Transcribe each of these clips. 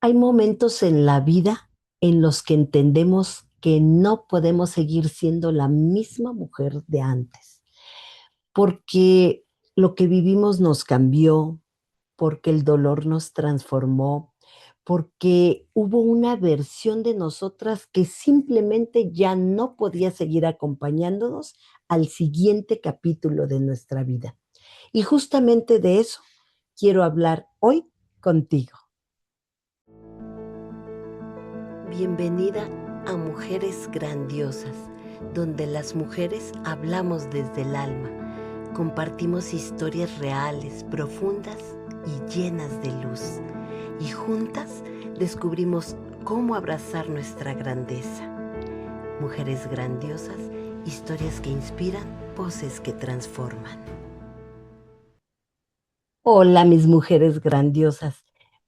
Hay momentos en la vida en los que entendemos que no podemos seguir siendo la misma mujer de antes, porque lo que vivimos nos cambió, porque el dolor nos transformó, porque hubo una versión de nosotras que simplemente ya no podía seguir acompañándonos al siguiente capítulo de nuestra vida. Y justamente de eso quiero hablar hoy contigo. Bienvenida a Mujeres Grandiosas, donde las mujeres hablamos desde el alma, compartimos historias reales, profundas y llenas de luz, y juntas descubrimos cómo abrazar nuestra grandeza. Mujeres Grandiosas, historias que inspiran, voces que transforman. Hola, mis mujeres grandiosas.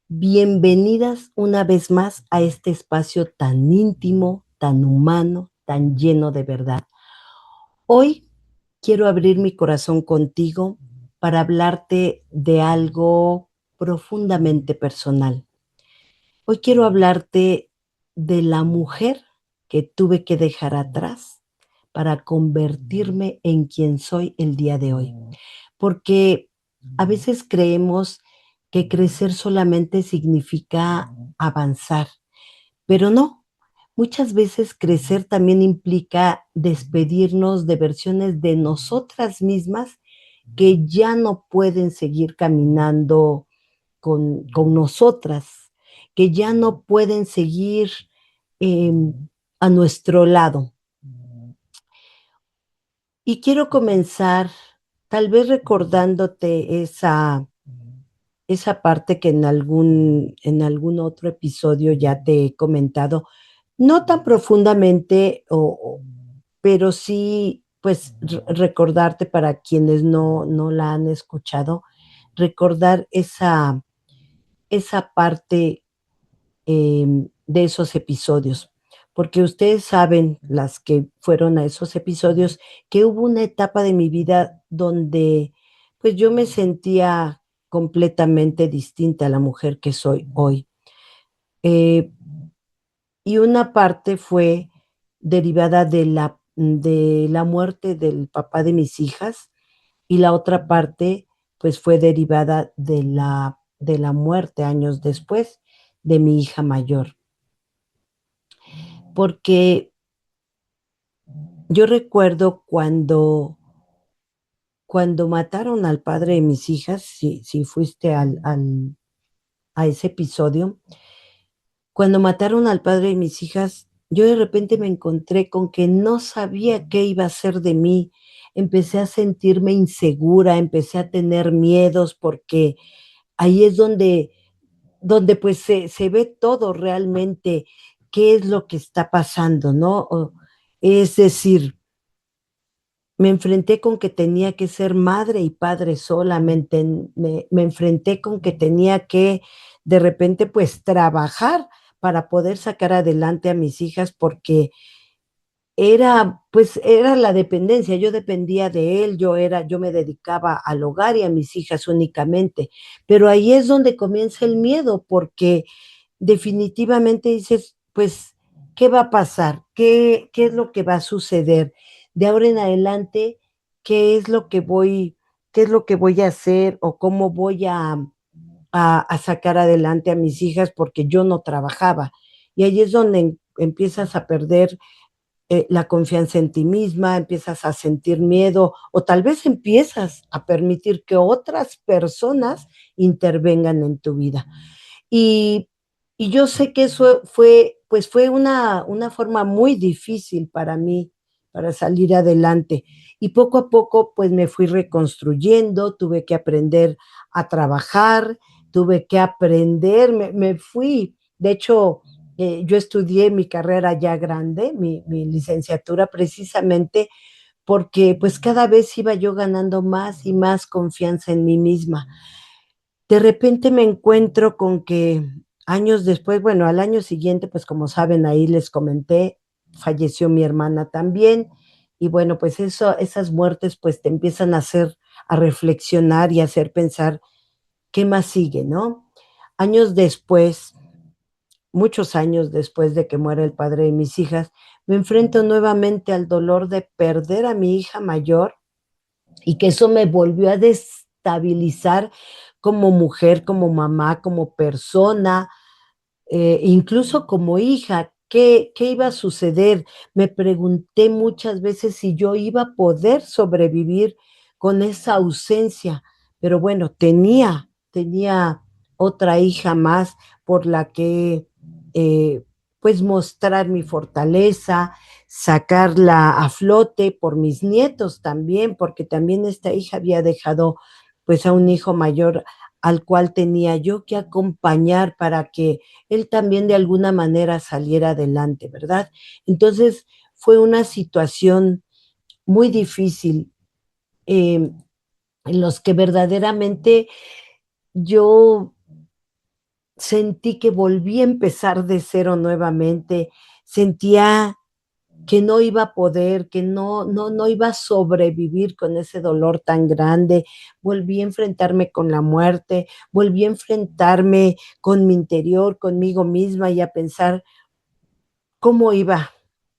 Bienvenidas una vez más a este espacio tan íntimo, tan humano, tan lleno de verdad. Hoy quiero abrir mi corazón contigo para hablarte de algo profundamente personal. Hoy quiero hablarte de la mujer que tuve que dejar atrás para convertirme en quien soy el día de hoy. Porque a veces creemos que crecer solamente significa avanzar, pero no. Muchas veces crecer también implica despedirnos de versiones de nosotras mismas que ya no pueden seguir caminando con nosotras, que ya no pueden seguir eh, a nuestro lado. Y quiero comenzar tal vez recordándote esa parte que en algún otro episodio ya te he comentado, no tan profundamente, pero sí, pues recordarte para quienes no la han escuchado, recordar esa parte de esos episodios. Porque ustedes saben, las que fueron a esos episodios, que hubo una etapa de mi vida donde pues yo me sentía completamente distinta a la mujer que soy hoy. Eh, y una parte fue derivada de la muerte del papá de mis hijas, y la otra parte pues fue derivada de la muerte años después de mi hija mayor. Porque yo recuerdo cuando mataron al padre de mis hijas, si fuiste a ese episodio, cuando mataron al padre de mis hijas, yo de repente me encontré con que no sabía qué iba a ser de mí. Empecé a sentirme insegura, empecé a tener miedos porque ahí es donde pues se ve todo realmente, qué es lo que está pasando, ¿no? Es decir, me enfrenté con que tenía que ser madre y padre solamente, me enfrenté con que tenía que de repente pues trabajar para poder sacar adelante a mis hijas porque era la dependencia, yo dependía de él, yo me dedicaba al hogar y a mis hijas únicamente, pero ahí es donde comienza el miedo porque definitivamente dices, pues, ¿qué va a pasar? ¿Qué es lo que va a suceder? De ahora en adelante, ¿qué es lo que qué es lo que voy a hacer o cómo voy a sacar adelante a mis hijas porque yo no trabajaba? Y ahí es donde empiezas a perder la confianza en ti misma, empiezas a sentir miedo o tal vez empiezas a permitir que otras personas intervengan en tu vida. Y, y yo sé que eso fue una forma muy difícil para mí, para salir adelante. Y poco a poco, pues me fui reconstruyendo, tuve que aprender a trabajar, tuve que aprender, me fui. De hecho, yo estudié mi carrera ya grande, mi licenciatura, precisamente porque pues cada vez iba yo ganando más y más confianza en mí misma. De repente me encuentro con que años después, bueno, al año siguiente, pues como saben, ahí les comenté, falleció mi hermana también, y bueno, pues esas muertes pues te empiezan a hacer, a reflexionar y a hacer pensar qué más sigue, ¿no? Años después, muchos años después de que muera el padre de mis hijas, me enfrento nuevamente al dolor de perder a mi hija mayor y que eso me volvió a destabilizar como mujer, como mamá, como persona, incluso como hija. ¿Qué iba a suceder? Me pregunté muchas veces si yo iba a poder sobrevivir con esa ausencia, pero bueno, tenía otra hija más por la que eh, pues mostrar mi fortaleza, sacarla a flote por mis nietos también, porque también esta hija había dejado pues a un hijo mayor al cual tenía yo que acompañar para que él también de alguna manera saliera adelante, ¿verdad? Entonces fue una situación muy difícil, en los que verdaderamente yo sentí que volví a empezar de cero nuevamente, sentía que no iba a poder, que no iba a sobrevivir con ese dolor tan grande. Volví a enfrentarme con la muerte, volví a enfrentarme con mi interior, conmigo misma y a pensar cómo iba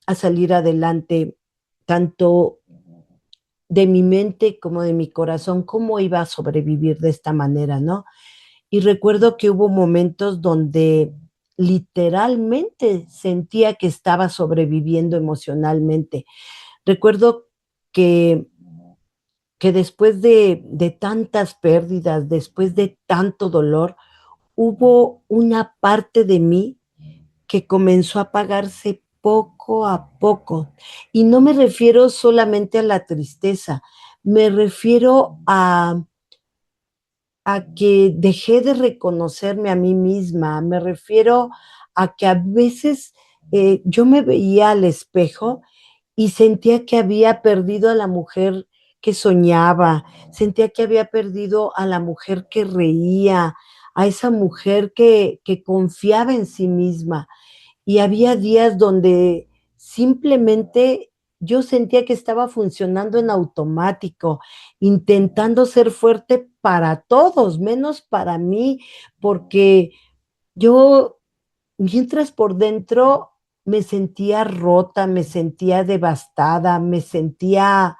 a salir adelante, tanto de mi mente como de mi corazón, cómo iba a sobrevivir de esta manera, ¿no? Y recuerdo que hubo momentos donde literalmente sentía que estaba sobreviviendo emocionalmente. Recuerdo que, que después de tantas pérdidas, después de tanto dolor, hubo una parte de mí que comenzó a apagarse poco a poco. Y no me refiero solamente a la tristeza, me refiero a que dejé de reconocerme a mí misma, me refiero a que a veces yo me veía al espejo y sentía que había perdido a la mujer que soñaba, sentía que había perdido a la mujer que reía, a esa mujer que confiaba en sí misma. Y había días donde simplemente yo sentía que estaba funcionando en automático, intentando ser fuerte para todos, menos para mí, porque yo, mientras por dentro me sentía rota, me sentía devastada, me sentía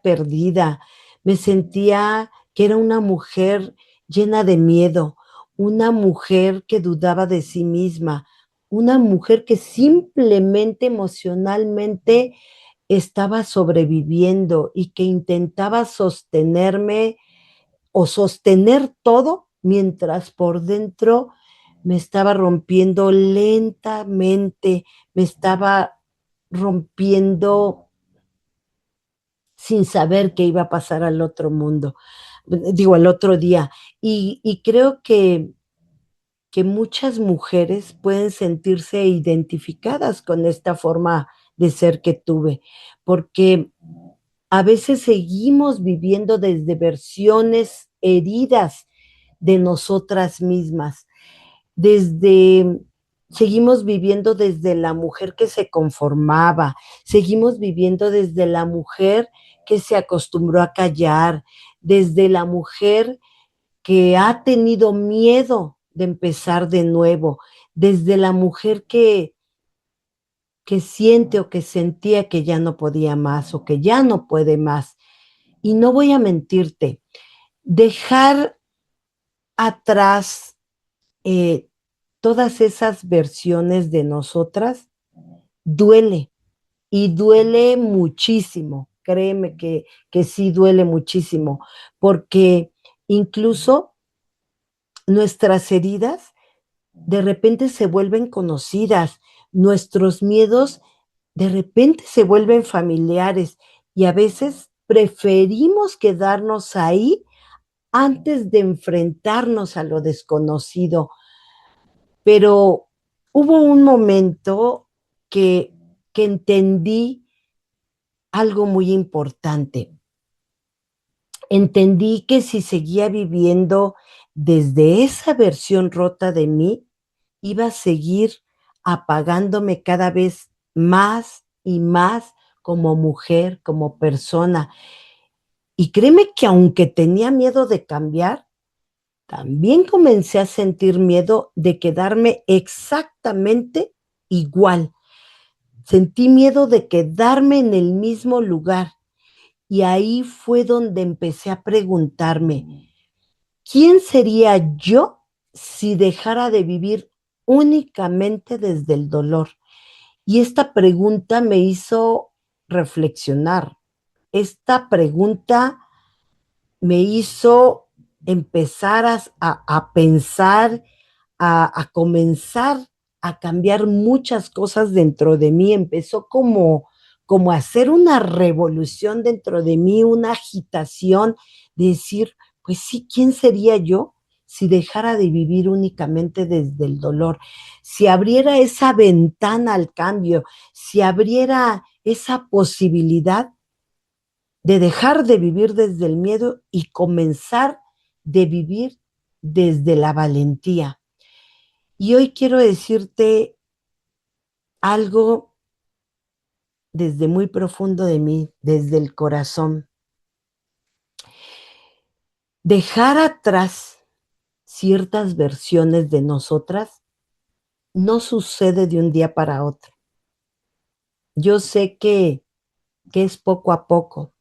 perdida, me sentía que era una mujer llena de miedo, una mujer que dudaba de sí misma, una mujer que simplemente emocionalmente estaba sobreviviendo y que intentaba sostenerme o sostener todo mientras por dentro me estaba rompiendo lentamente, me estaba rompiendo sin saber qué iba a pasar al otro mundo, digo, al otro día. Y creo que muchas mujeres pueden sentirse identificadas con esta forma de ser que tuve, porque a veces seguimos viviendo desde versiones heridas de nosotras mismas, desde, seguimos viviendo desde la mujer que se conformaba, seguimos viviendo desde la mujer que se acostumbró a callar, desde la mujer que ha tenido miedo de empezar de nuevo, desde la mujer que siente o que sentía que ya no podía más o que ya no puede más. Y no voy a mentirte, dejar atrás eh, todas esas versiones de nosotras duele y duele muchísimo. Créeme que sí duele muchísimo, porque incluso nuestras heridas de repente se vuelven conocidas, nuestros miedos de repente se vuelven familiares y a veces preferimos quedarnos ahí antes de enfrentarnos a lo desconocido. Pero hubo un momento que, que entendí algo muy importante. Entendí que si seguía viviendo desde esa versión rota de mí, iba a seguir apagándome cada vez más y más como mujer, como persona. Y créeme que aunque tenía miedo de cambiar, también comencé a sentir miedo de quedarme exactamente igual. Sentí miedo de quedarme en el mismo lugar. Y ahí fue donde empecé a preguntarme, ¿quién sería yo si dejara de vivir únicamente desde el dolor? Y esta pregunta me hizo reflexionar. Esta pregunta me hizo empezar a pensar, a comenzar a cambiar muchas cosas dentro de mí. Empezó como a hacer una revolución dentro de mí, una agitación de decir, pues sí, ¿quién sería yo si dejara de vivir únicamente desde el dolor? Si abriera esa ventana al cambio, si abriera esa posibilidad de dejar de vivir desde el miedo y comenzar de vivir desde la valentía. Y hoy quiero decirte algo desde muy profundo de mí, desde el corazón. Dejar atrás ciertas versiones de nosotras no sucede de un día para otro. Yo sé que es poco a poco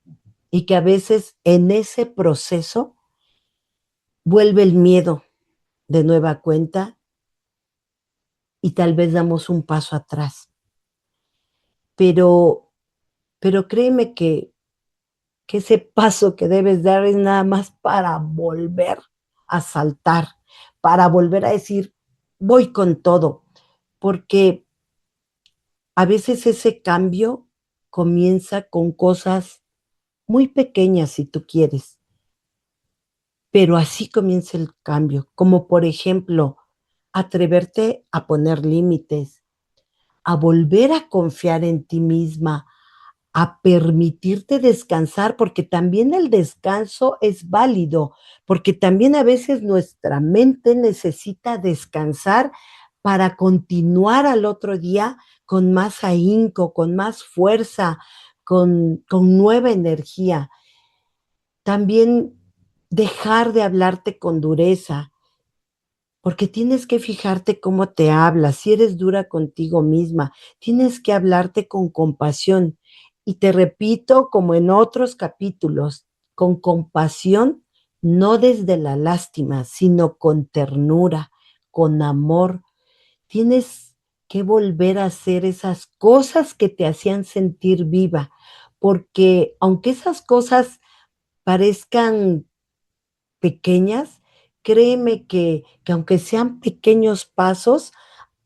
y que a veces en ese proceso vuelve el miedo de nueva cuenta y tal vez damos un paso atrás. Pero, pero créeme que ese paso que debes dar es nada más para volver a saltar, para volver a decir, voy con todo, porque a veces ese cambio comienza con cosas muy pequeñas, si tú quieres, pero así comienza el cambio, como por ejemplo, atreverte a poner límites, a volver a confiar en ti misma, a permitirte descansar, porque también el descanso es válido, porque también a veces nuestra mente necesita descansar para continuar al otro día con más ahínco, con más fuerza, con nueva energía. También dejar de hablarte con dureza, porque tienes que fijarte cómo te hablas, si eres dura contigo misma, tienes que hablarte con compasión. Y te repito, como en otros capítulos, con compasión, no desde la lástima, sino con ternura, con amor. Tienes que volver a hacer esas cosas que te hacían sentir viva, porque aunque esas cosas parezcan pequeñas, créeme que aunque sean pequeños pasos,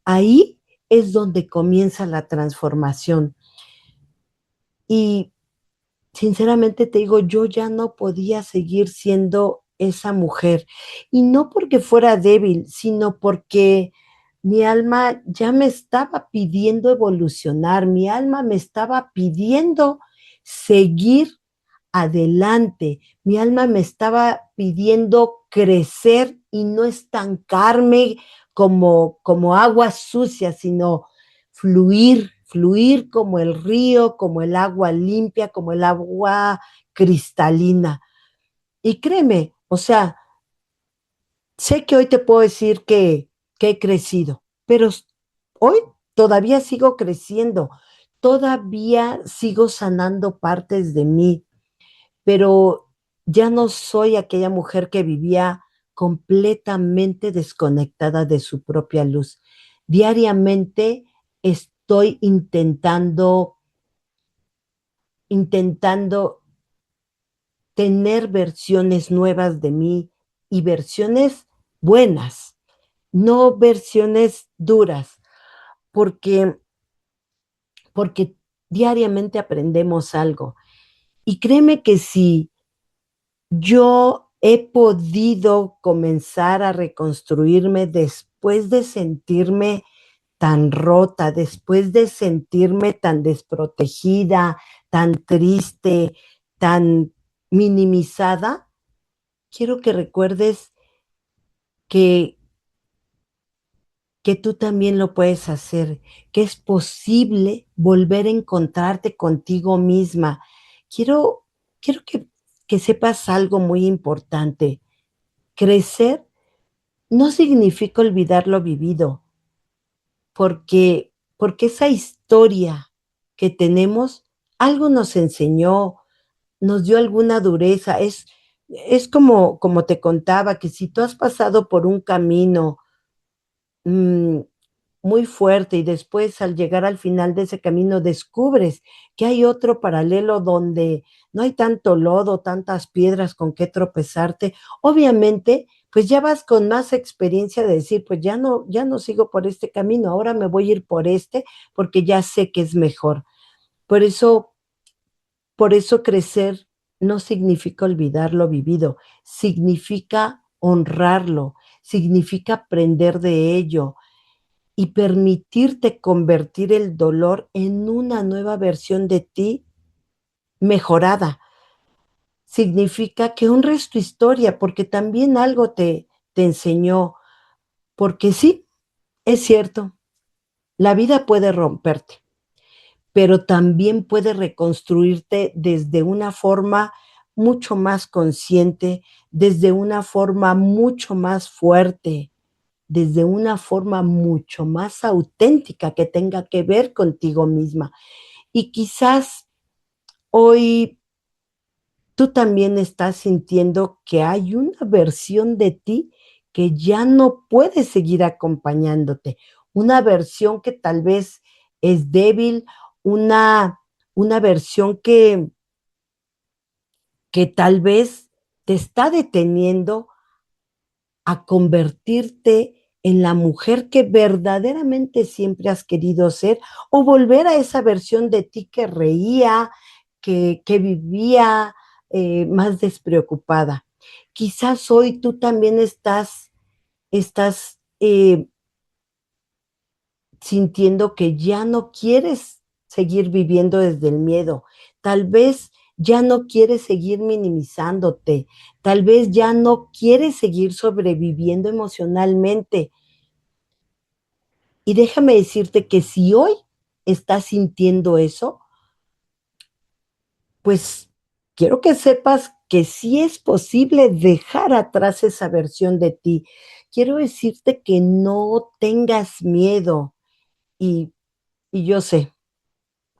ahí es donde comienza la transformación. Y sinceramente te digo, yo ya no podía seguir siendo esa mujer. Y no porque fuera débil, sino porque mi alma ya me estaba pidiendo evolucionar, mi alma me estaba pidiendo seguir adelante. Mi alma me estaba pidiendo crecer y no estancarme como agua sucia, sino fluir como el río, como el agua limpia, como el agua cristalina. Y créeme, o sea, sé que hoy te puedo decir que he crecido, pero hoy todavía sigo creciendo, todavía sigo sanando partes de mí, pero ya no soy aquella mujer que vivía completamente desconectada de su propia luz. Diariamente estoy intentando tener versiones nuevas de mí y versiones buenas, no versiones duras, porque, porque diariamente aprendemos algo. Y créeme que si yo he podido comenzar a reconstruirme después de sentirme tan rota, después de sentirme tan desprotegida, tan triste, tan minimizada. Quiero que recuerdes que, que tú también lo puedes hacer, que es posible volver a encontrarte contigo misma. Quiero, quiero que sepas algo muy importante. Crecer no significa olvidar lo vivido, porque esa historia que tenemos, algo nos enseñó, nos dio alguna dureza. Es como te contaba, que si tú has pasado por un camino mm, muy fuerte y después al llegar al final de ese camino descubres que hay otro paralelo donde no hay tanto lodo, tantas piedras con que tropezarte, obviamente, pues ya vas con más experiencia de decir, pues ya no sigo por este camino, ahora me voy a ir por este porque ya sé que es mejor. Por eso, por eso crecer no significa olvidar lo vivido, significa honrarlo, significa aprender de ello y permitirte convertir el dolor en una nueva versión de ti mejorada. Significa que honres tu historia porque también algo te enseñó, porque sí, es cierto, la vida puede romperte, pero también puede reconstruirte desde una forma mucho más consciente, desde una forma mucho más fuerte, desde una forma mucho más auténtica que tenga que ver contigo misma. Y quizás hoy tú también estás sintiendo que hay una versión de ti que ya no puede seguir acompañándote, una versión que tal vez es débil, una, una versión que tal vez te está deteniendo a convertirte en la mujer que verdaderamente siempre has querido ser o volver a esa versión de ti que reía, que vivía más despreocupada. Quizás hoy tú también estás sintiendo que ya no quieres seguir viviendo desde el miedo. Tal vez ya no quieres seguir minimizándote. Tal vez ya no quieres seguir sobreviviendo emocionalmente. Y déjame decirte que si hoy estás sintiendo eso, pues quiero que sepas que sí es posible dejar atrás esa versión de ti. Quiero decirte que no tengas miedo. Y, y yo sé,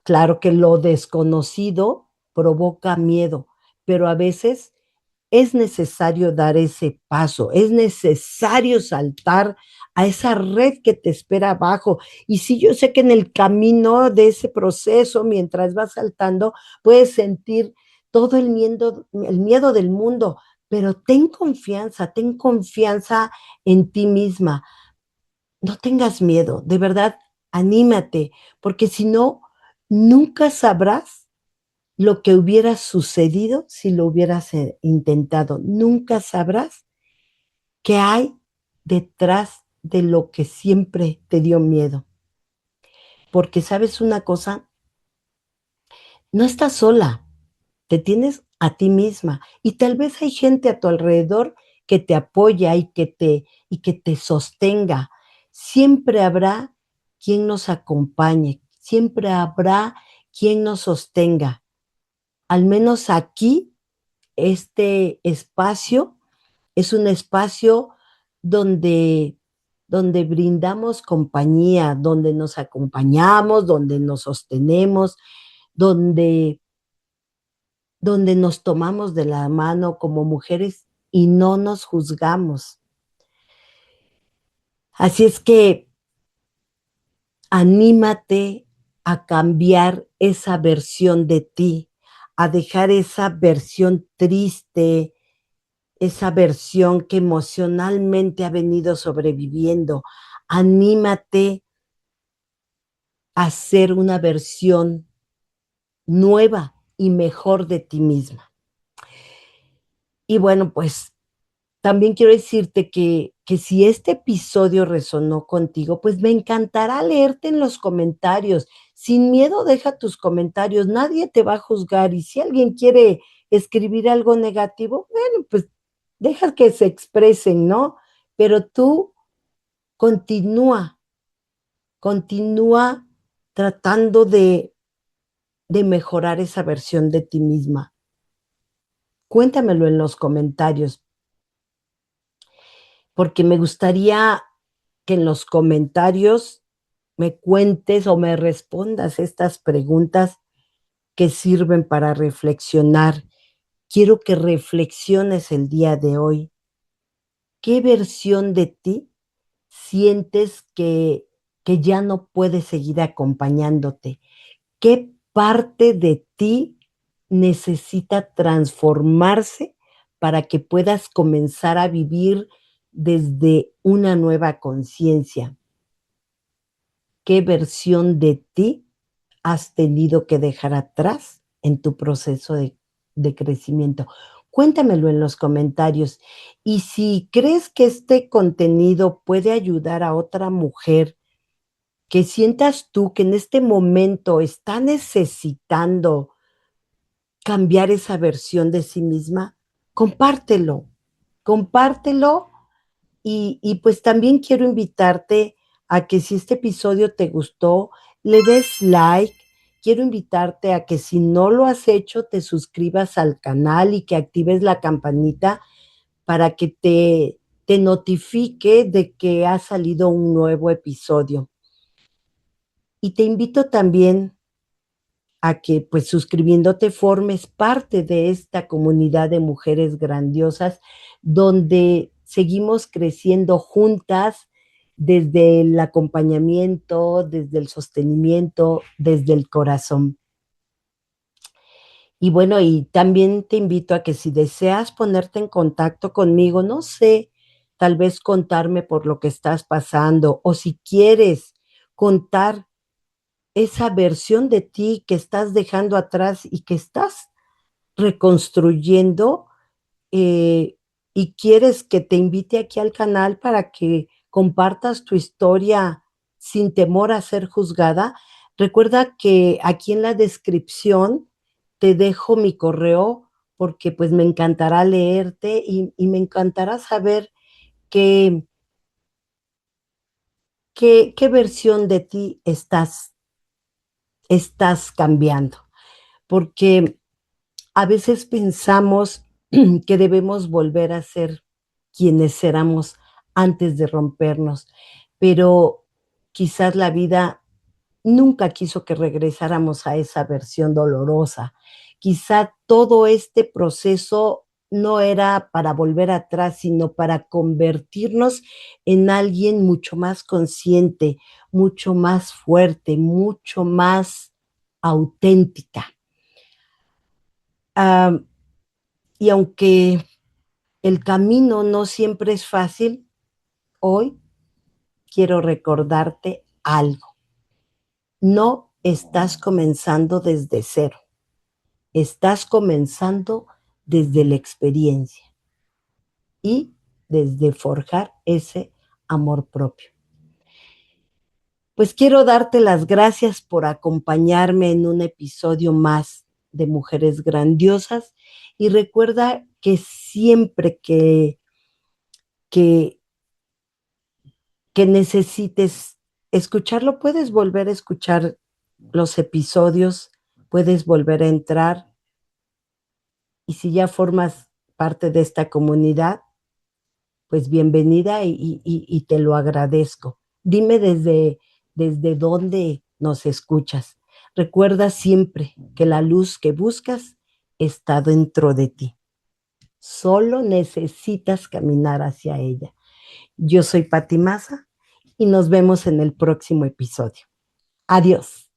claro que lo desconocido provoca miedo, pero a veces es necesario dar ese paso, es necesario saltar a esa red que te espera abajo. Y sí, yo sé que en el camino de ese proceso, mientras vas saltando, puedes sentir todo el miedo del mundo, pero ten confianza en ti misma. No tengas miedo, de verdad, anímate, porque si no, nunca sabrás lo que hubiera sucedido si lo hubieras intentado. Nunca sabrás qué hay detrás de lo que siempre te dio miedo. Porque sabes una cosa, no estás sola, te tienes a ti misma y tal vez hay gente a tu alrededor que te apoya y que te sostenga. Siempre habrá quien nos acompañe, siempre habrá quien nos sostenga. Al menos aquí este espacio es un espacio donde, donde brindamos compañía, donde nos acompañamos, donde nos sostenemos, donde, donde nos tomamos de la mano como mujeres y no nos juzgamos. Así es que anímate a cambiar esa versión de ti, a dejar esa versión triste, esa versión que emocionalmente ha venido sobreviviendo. Anímate a ser una versión nueva y mejor de ti misma. Y bueno, pues también quiero decirte que si este episodio resonó contigo, pues me encantará leerte en los comentarios. Sin miedo, deja tus comentarios, nadie te va a juzgar. Y si alguien quiere escribir algo negativo, bueno, pues deja que se expresen, ¿no? Pero tú continúa, continúa tratando de mejorar esa versión de ti misma. Cuéntamelo en los comentarios, porque me gustaría que en los comentarios me cuentes o me respondas estas preguntas que sirven para reflexionar. Quiero que reflexiones el día de hoy. ¿Qué versión de ti sientes que ya no puede seguir acompañándote? ¿Qué parte de ti necesita transformarse para que puedas comenzar a vivir desde una nueva conciencia? ¿Qué versión de ti has tenido que dejar atrás en tu proceso de crecimiento? Cuéntamelo en los comentarios. Y si crees que este contenido puede ayudar a otra mujer que sientas tú que en este momento está necesitando cambiar esa versión de sí misma, compártelo, compártelo y pues también quiero invitarte a que si este episodio te gustó, le des like. Quiero invitarte a que si no lo has hecho, te suscribas al canal y que actives la campanita para que te notifique de que ha salido un nuevo episodio. Y te invito también a que pues suscribiéndote formes parte de esta comunidad de mujeres grandiosas donde seguimos creciendo juntas desde el acompañamiento, desde el sostenimiento, desde el corazón. Y bueno, y también te invito a que si deseas ponerte en contacto conmigo, no sé, tal vez contarme por lo que estás pasando o si quieres contar esa versión de ti que estás dejando atrás y que estás reconstruyendo eh, y quieres que te invite aquí al canal para que compartas tu historia sin temor a ser juzgada, recuerda que aquí en la descripción te dejo mi correo porque pues me encantará leerte y me encantará saber qué, qué versión de ti estás cambiando. Porque a veces pensamos que debemos volver a ser quienes éramos antes de rompernos, pero quizás la vida nunca quiso que regresáramos a esa versión dolorosa. Quizá todo este proceso no era para volver atrás, sino para convertirnos en alguien mucho más consciente, mucho más fuerte, mucho más auténtica. Ah, y aunque el camino no siempre es fácil, hoy quiero recordarte algo. No estás comenzando desde cero, estás comenzando desde la experiencia y desde forjar ese amor propio. Pues quiero darte las gracias por acompañarme en un episodio más de Mujeres Grandiosas y recuerda que siempre que que necesites escucharlo, puedes volver a escuchar los episodios, puedes volver a entrar y si ya formas parte de esta comunidad, pues bienvenida y te lo agradezco. Dime desde dónde nos escuchas. Recuerda siempre que la luz que buscas está dentro de ti. Solo necesitas caminar hacia ella. Yo soy Pati Maza y nos vemos en el próximo episodio. Adiós.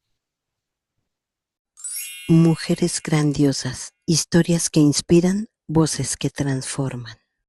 Mujeres grandiosas, historias que inspiran, voces que transforman.